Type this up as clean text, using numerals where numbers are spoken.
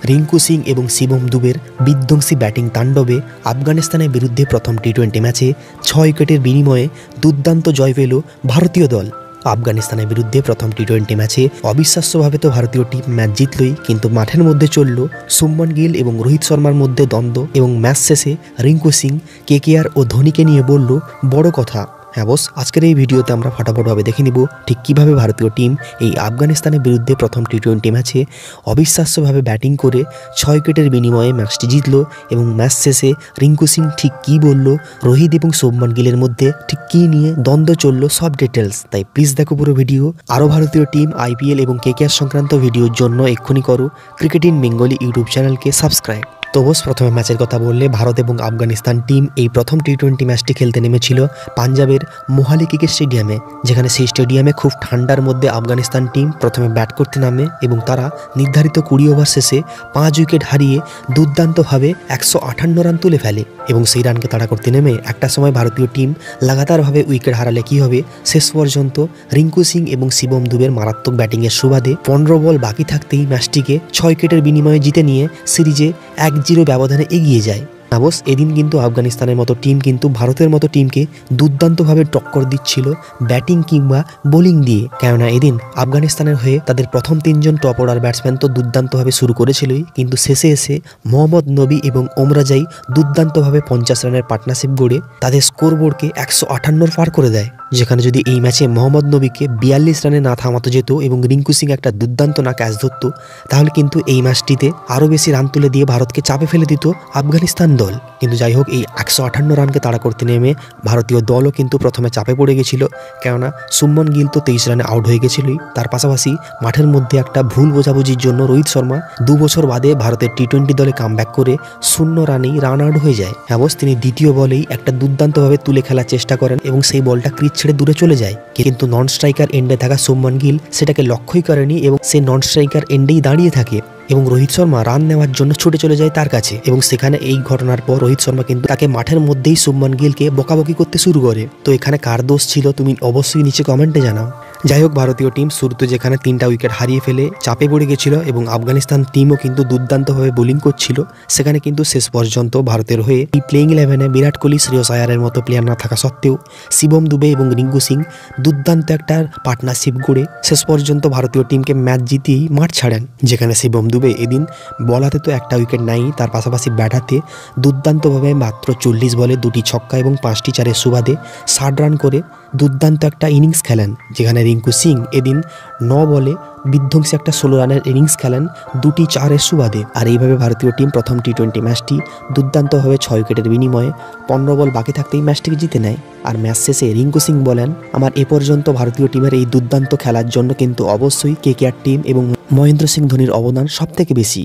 রিঙ্কু সিং এবং শিবম দুবের বিধ্বংসী ব্যাটিং তাণ্ডবে আফগানিস্তানের বিরুদ্ধে প্রথম টি-20 ম্যাচে 6 উইকেটের বিনিময়ে দুর্দান্ত জয় পেল ভারতীয় দল। আফগানিস্তানের বিরুদ্ধে প্রথম টি-20 ম্যাচে অবিশ্বাস্যভাবে তো ভারতীয় টিম ম্যাচ জিতলই, কিন্তু মাঠের মধ্যে চলল শুভমান গিল এবং রোহিত শর্মার মধ্যে দ্বন্দ্ব এবং ম্যাচ শেষে রিঙ্কু সিং কেকেআর ও ধোনিকে নিয়ে বলল বড় কথা। হ্যাঁ বস, আজকের এই ভিডিওতে আমরা ফটাফটভাবে দেখে নিব ঠিক কীভাবে ভারতীয় টিম এই আফগানিস্তানের বিরুদ্ধে প্রথম টি-20 ম্যাচে অবিশ্বাস্যভাবে ব্যাটিং করে 6 উইকেটের বিনিময়ে ম্যাচটি জিতল এবং ম্যাচ শেষে রিঙ্কু সিং ঠিক কী বলল, রোহিত এবং শুভমান গিলের মধ্যে ঠিক কী নিয়ে দ্বন্দ্ব চলল, সব ডিটেলস। তাই প্লিজ দেখো পুরো ভিডিও। আরও ভারতীয় টিম, আইপিএল এবং কেকেআর সংক্রান্ত ভিডিওর জন্য এক্ষুনি করো ক্রিকেট ইন বেঙ্গলি ইউটিউব চ্যানেলকে সাবস্ক্রাইব। তো বস, প্রথমে ম্যাচের কথা বললে ভারত এবং আফগানিস্তান টিম এই প্রথম টি-20 ম্যাচটি খেলতে নেমেছিল পাঞ্জাবের মোহালি ক্রিকেট স্টেডিয়ামে, যেখানে সেই স্টেডিয়ামে খুব ঠান্ডার মধ্যে আফগানিস্তান টিম প্রথমে ব্যাট করতে নামে এবং তারা নির্ধারিত 20 ওভার শেষে 5 উইকেট হারিয়ে দুর্দান্তভাবে 158 রান তুলে ফেলে এবং সেই রানকে তাড়া করতে নেমে একটা সময় ভারতীয় টিম লাগাতারভাবে উইকেট হারালে কী হবে, শেষ পর্যন্ত রিঙ্কু সিং এবং শিবম দুবের মারাত্মক ব্যাটিংয়ের সুবাদে 15 বল বাকি থাকতেই ম্যাচটিকে 6 উইকেটের বিনিময়ে জিতে নিয়ে সিরিজে 1-0 ব্যবধানে এগিয়ে যায়। বস, এদিন কিন্তু আফগানিস্তানের মতো টিম কিন্তু ভারতের মতো টিমকে দুর্দান্তভাবে টক্কর দিচ্ছিল ব্যাটিং কিংবা বোলিং দিয়ে, কেননা এদিন আফগানিস্তানের হয়ে তাদের প্রথম 3 জন টপ অর্ডার ব্যাটসম্যান তো দুর্দান্তভাবে শুরু করেছিলই, কিন্তু শেষে এসে মোহাম্মদ নবী এবং ওমরাজাই দুর্দান্তভাবে 50 রানের পার্টনারশিপ গড়ে তাদের স্কোরবোর্ডকে 158 পার করে দেয়। যেখানে যদি এই ম্যাচে মোহাম্মদ নবীকে 42 রানে না থামাতে যেত এবং রিঙ্কু সিং একটা দুর্দান্ত না ক্যাচ ধরত, তাহলে কিন্তু এই ম্যাচটিতে আরও বেশি রান তুলে দিয়ে ভারতকে চাপে ফেলে দিত আফগানিস্তান দল। কিন্তু যাই হোক, এই 158 রানকে তাড়া করতে নেমে ভারতীয় দলও কিন্তু প্রথমে চাপে পড়ে গেছিল, কেননা শুভমান গিল তো 23 রানে আউট হয়ে গেছিলই। তার পাশাপাশি মাঠের মধ্যে একটা ভুল বোঝাবুঝির জন্য রোহিত শর্মা 2 বছর বাদে ভারতের টি-20 দলে কামব্যাক করে 0 রানেই রান আউট হয়ে যায়। হ্যাঁ বস, তিনি দ্বিতীয় বলেই একটা দুর্দান্তভাবে তুলে খেলার চেষ্টা করেন এবং সেই বলটা ক্রিজ ছেড়ে দূরে চলে যায়, কিন্তু নন স্ট্রাইকার এন্ডে থাকা শুভমান গিল সেটাকে লক্ষ্যই করেনি এবং সে নন স্ট্রাইকার এন্ডেই দাঁড়িয়ে থাকে এবং রোহিত শর্মা রান নেওয়ার জন্য ছুটে চলে যায় তার কাছে এবং সেখানে এই ঘটনার পর রোহিত শর্মা কিন্তু তাকে মাঠের মধ্যেই শুভমান গিলকে বকাবকি করতে শুরু করে। তো এখানে কার দোষ ছিল তুমি অবশ্যই নিচে কমেন্টে জানাও। যাই হোক, ভারতীয় টিম শুরুতে যেখানে 3টা উইকেট হারিয়ে ফেলে চাপে পড়ে গেছিল এবং আফগানিস্তান টিমও কিন্তু দুর্দান্তভাবে বোলিং করছিল, সেখানে কিন্তু শেষ পর্যন্ত ভারতের হয়ে এই প্লেইং 11-এ বিরাট কোহলি, শ্রেয়স আয়ারের মতো প্লেয়ার না থাকা সত্ত্বেও শিবম দুবে এবং রিঙ্কু সিং দুর্দান্ত একটা পার্টনারশিপ গড়ে শেষ পর্যন্ত ভারতীয় টিমকে ম্যাচ জিতিয়েই মাঠ ছাড়েন। যেখানে শিবম দুবে এদিন বল হাতে তো একটা উইকেট নাই, তার পাশাপাশি ব্যাট হাতে দুর্দান্তভাবে মাত্র 40 বলে 2টি ছক্কা এবং 5টি চারের সুবাদে 60 রান করে দুর্দান্ত একটা ইনিংস খেলেন। যেখানে রিঙ্কু সিং এদিন 9 বলে বিধ্বংসী একটা 16 রানের ইনিংস খেলেন 2টি চারের সুবাদে। আর এইভাবে ভারতীয় টিম প্রথম টি-20 ম্যাচটি দুর্দান্তভাবে 6 উইকেটের বিনিময়ে 15 বল বাকি থাকতেই ম্যাচটিকে জিতে নেয়। আর ম্যাচ শেষে রিঙ্কু সিং বলেন, আমার এ পর্যন্ত ভারতীয় টিমের এই দুর্দান্ত খেলার জন্য কিন্তু অবশ্যই কেকেআর টিম এবং মহেন্দ্র সিং ধোনির অবদান সবথেকে বেশি।